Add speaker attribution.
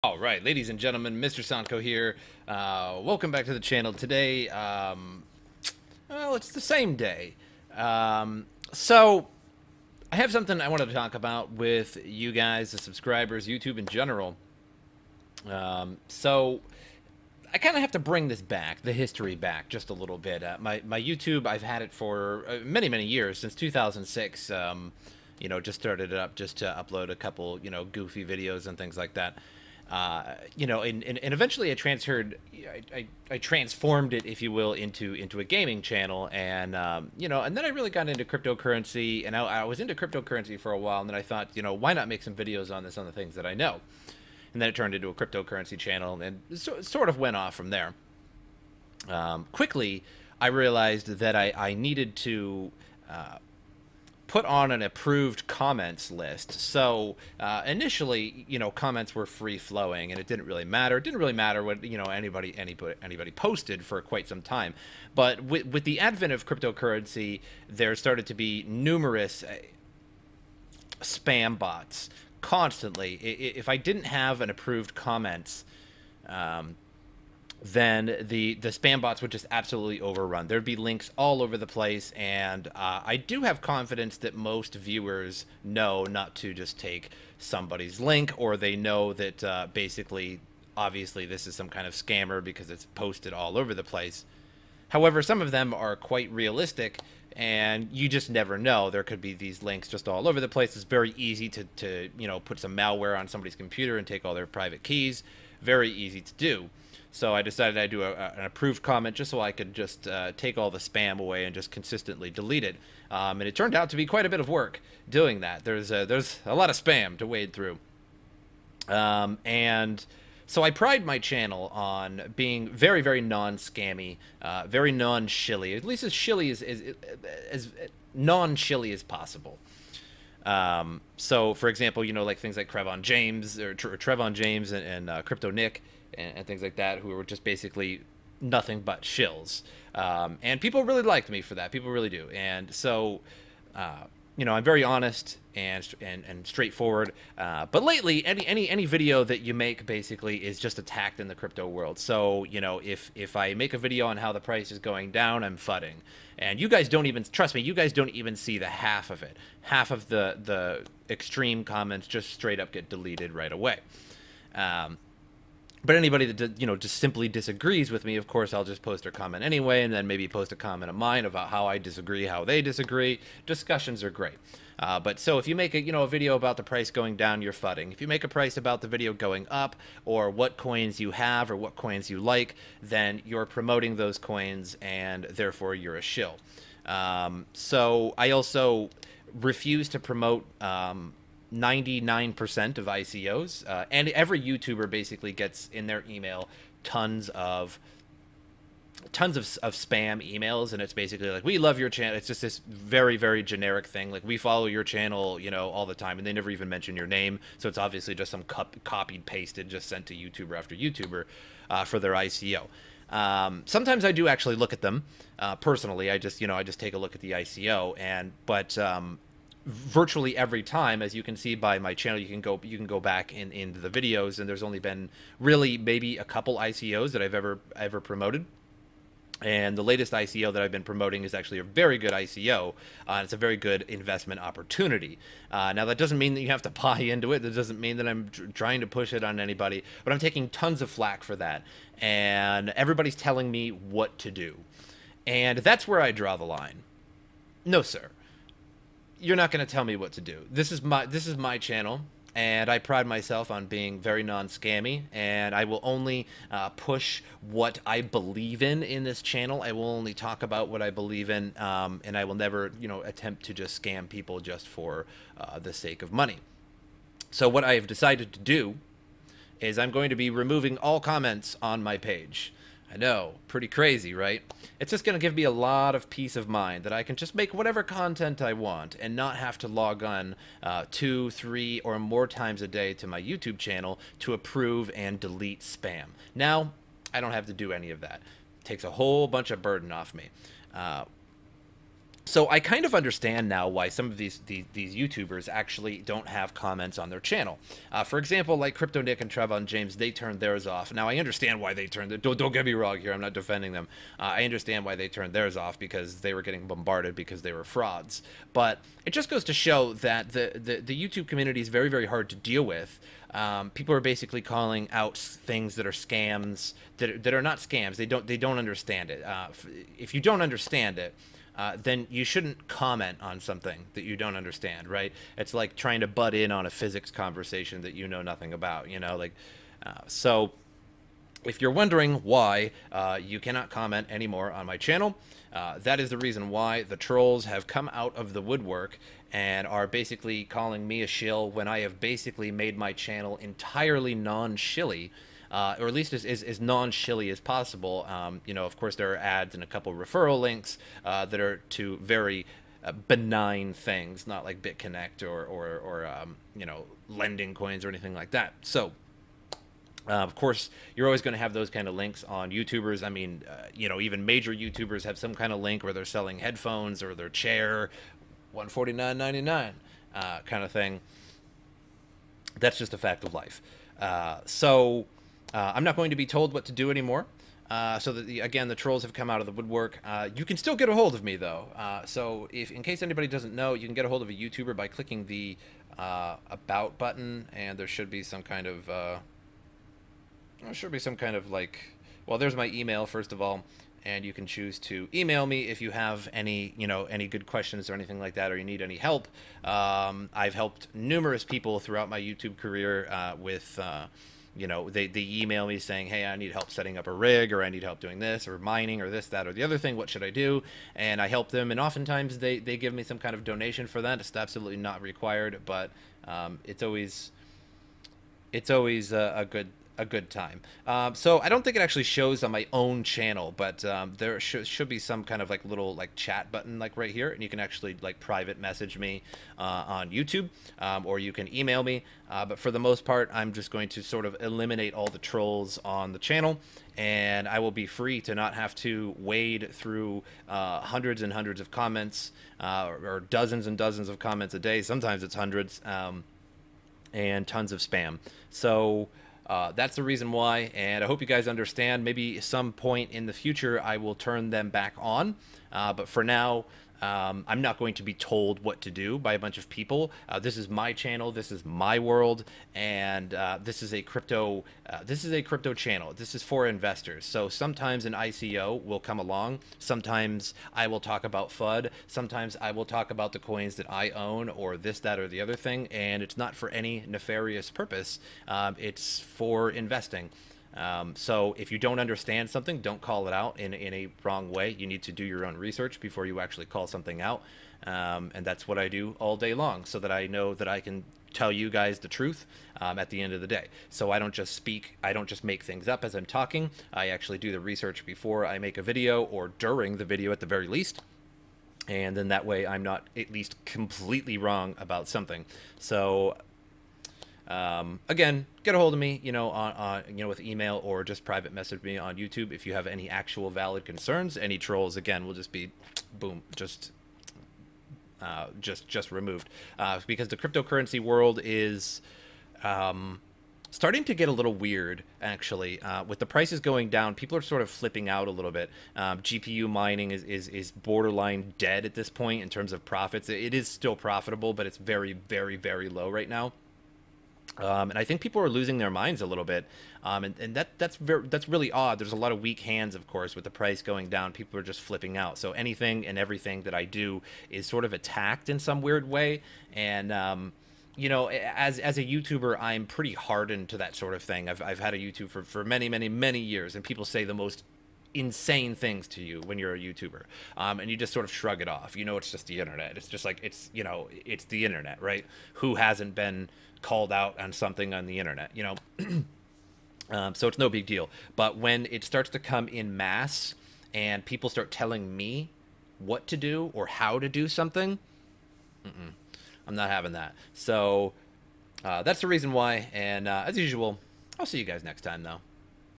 Speaker 1: All right, ladies and gentlemen, MrSotko here. Welcome back to the channel. Today, well, it's the same day. So, I have something I wanted to talk about with you guys, the subscribers, YouTube in general. So, I kind of have to bring this back, the history back, just a little bit. My YouTube, I've had it for many, many years, since 2006. Just started it up just to upload a couple, goofy videos and things like that. And eventually I transferred, I transformed it, if you will, into a gaming channel, and and then I really got into cryptocurrency, and I was into cryptocurrency for a while, and then I thought, why not make some videos on the things that I know, and then it turned into a cryptocurrency channel, and sort of went off from there. Quickly, I realized that I needed to put on an approved comments list. So initially, comments were free flowing, and it didn't really matter. It didn't really matter what anybody posted for quite some time. But with the advent of cryptocurrency, there started to be numerous spam bots constantly. If I didn't have an approved comments, then the spam bots would just absolutely overrun. There'd be links all over the place, and I do have confidence that most viewers know not to just take somebody's link, or they know that basically, obviously, this is some kind of scammer because it's posted all over the place. However, some of them are quite realistic, and you just never know. There could be these links just all over the place. It's very easy to put some malware on somebody's computer and take all their private keys. Very easy to do. So I decided I'd do an approved comment just so I could just take all the spam away and just consistently delete it. And it turned out to be quite a bit of work doing that. There's a lot of spam to wade through. And so I pride my channel on being very, very non-scammy, very non-shilly, at least as shilly as non-shilly as possible. So, for example, like things like Trevon James and Crypto Nick and things like that, who were just basically nothing but shills. And people really liked me for that. People really do. And so, I'm very honest and straightforward. But lately, any video that you make basically is just attacked in the crypto world. So, if I make a video on how the price is going down, I'm fudding. And you guys don't even, trust me, you guys don't even see the half of it. Half of the extreme comments just straight up get deleted right away. But anybody that, just simply disagrees with me, of course, I'll just post their comment anyway, and then maybe post a comment of mine about how I disagree, how they disagree. Discussions are great. But so if you make a video about the price going down, you're fudding. If you make a price about the video going up, or what coins you have or what coins you like, then you're promoting those coins, and therefore you're a shill. So I also refuse to promote 99% of ICOs, and every YouTuber basically gets in their email tons of spam emails, and it's basically like, we love your channel. It's just this very, very generic thing, like, we follow your channel, all the time, and they never even mention your name. So it's obviously just some copied, pasted, just sent to YouTuber after YouTuber for their ICO. Sometimes I do actually look at them personally. I just take a look at the ICO, but virtually every time, as you can see by my channel, you can go back into the videos, and there's only been really maybe a couple ICOs that I've ever promoted. And the latest ICO that I've been promoting is actually a very good ICO. It's a very good investment opportunity. Now, that doesn't mean that you have to buy into it. That doesn't mean that I'm trying to push it on anybody. But I'm taking tons of flack for that. And everybody's telling me what to do. And that's where I draw the line. No, sir. You're not going to tell me what to do. This is my channel, and I pride myself on being very non-scammy, and I will only push what I believe in this channel. I will only talk about what I believe in, and I will never, attempt to just scam people just for the sake of money. So what I have decided to do is I'm going to be removing all comments on my page. I know, pretty crazy, right? It's just going to give me a lot of peace of mind that I can just make whatever content I want and not have to log on 2, 3, or more times a day to my YouTube channel to approve and delete spam. Now, I don't have to do any of that. It takes a whole bunch of burden off me. So I kind of understand now why some of these YouTubers actually don't have comments on their channel. For example, like Crypto Nick and Trevon James, they turned theirs off. Now I understand why they turned it. Don't get me wrong here. I'm not defending them. I understand why they turned theirs off, because they were getting bombarded because they were frauds. But it just goes to show that the YouTube community is very, very hard to deal with. People are basically calling out things that are scams, that are not scams. They don't understand it. If you don't understand it, then you shouldn't comment on something that you don't understand, right? It's like trying to butt in on a physics conversation that you know nothing about, you know, like, so if you're wondering why you cannot comment anymore on my channel, that is the reason why. The trolls have come out of the woodwork and are basically calling me a shill when I have basically made my channel entirely non-shilly. Or at least as non-shilly as possible. You know, of course, there are ads and a couple referral links that are to very benign things, not like BitConnect or you know, lending coins or anything like that. So, of course, you're always going to have those kind of links on YouTubers. I mean, you know, even major YouTubers have some kind of link where they're selling headphones or their chair, $149.99 kind of thing. That's just a fact of life. I'm not going to be told what to do anymore. So that again, the trolls have come out of the woodwork. You can still get a hold of me though. So in case anybody doesn't know, you can get a hold of a YouTuber by clicking the about button, and there should be some kind of like, well, there's my email first of all, and you can choose to email me if you have any, you know, any good questions or anything like that, or you need any help. I've helped numerous people throughout my YouTube career with you know, they email me saying, hey, I need help setting up a rig, or I need help doing this, or mining, or this, that, or the other thing. What should I do? And I help them, and oftentimes they give me some kind of donation for that. It's absolutely not required, but it's always a good time. So I don't think it actually shows on my own channel, but there should be some kind of like little like chat button like right here, and you can actually like private message me on YouTube, or you can email me. But for the most part, I'm just going to sort of eliminate all the trolls on the channel, and I will be free to not have to wade through hundreds and hundreds of comments, or dozens and dozens of comments a day. Sometimes it's hundreds, and tons of spam. So that's the reason why, and I hope you guys understand. Maybe some point in the future I will turn them back on, but for now, I'm not going to be told what to do by a bunch of people. This is my channel, this is my world, and this is a crypto channel. This is for investors. So sometimes an ICO will come along. Sometimes I will talk about FUD. Sometimes I will talk about the coins that I own, or this, that, or the other thing. And it's not for any nefarious purpose. It's for investing. So if you don't understand something, don't call it out in a wrong way. You need to do your own research before you actually call something out. And that's what I do all day long, so that I know that I can tell you guys the truth at the end of the day. So I don't just speak, I don't just make things up as I'm talking. I actually do the research before I make a video, or during the video at the very least. And then that way I'm not at least completely wrong about something. So again, get a hold of me, you know, on you know, with email, or just private message me on YouTube if you have any actual valid concerns. Any trolls, again, will just be boom, just removed, because the cryptocurrency world is starting to get a little weird, actually. With the prices going down, people are sort of flipping out a little bit. GPU mining is borderline dead at this point in terms of profits. It is still profitable, but it's very, very, very low right now. And I think people are losing their minds a little bit, and that's really odd. There's a lot of weak hands, of course, with the price going down. People are just flipping out. So anything and everything that I do is sort of attacked in some weird way. And you know, as a YouTuber, I'm pretty hardened to that sort of thing. I've had a YouTube for many years, and people say the most insane things to you when you're a YouTuber, and you just sort of shrug it off. You know, it's just the internet. It's just like, it's, you know, it's the internet, right? Who hasn't been called out on something on the internet, you know? So it's no big deal. But when it starts to come in mass, and people start telling me what to do or how to do something, I'm not having that. So that's the reason why. And as usual, I'll see you guys next time, though.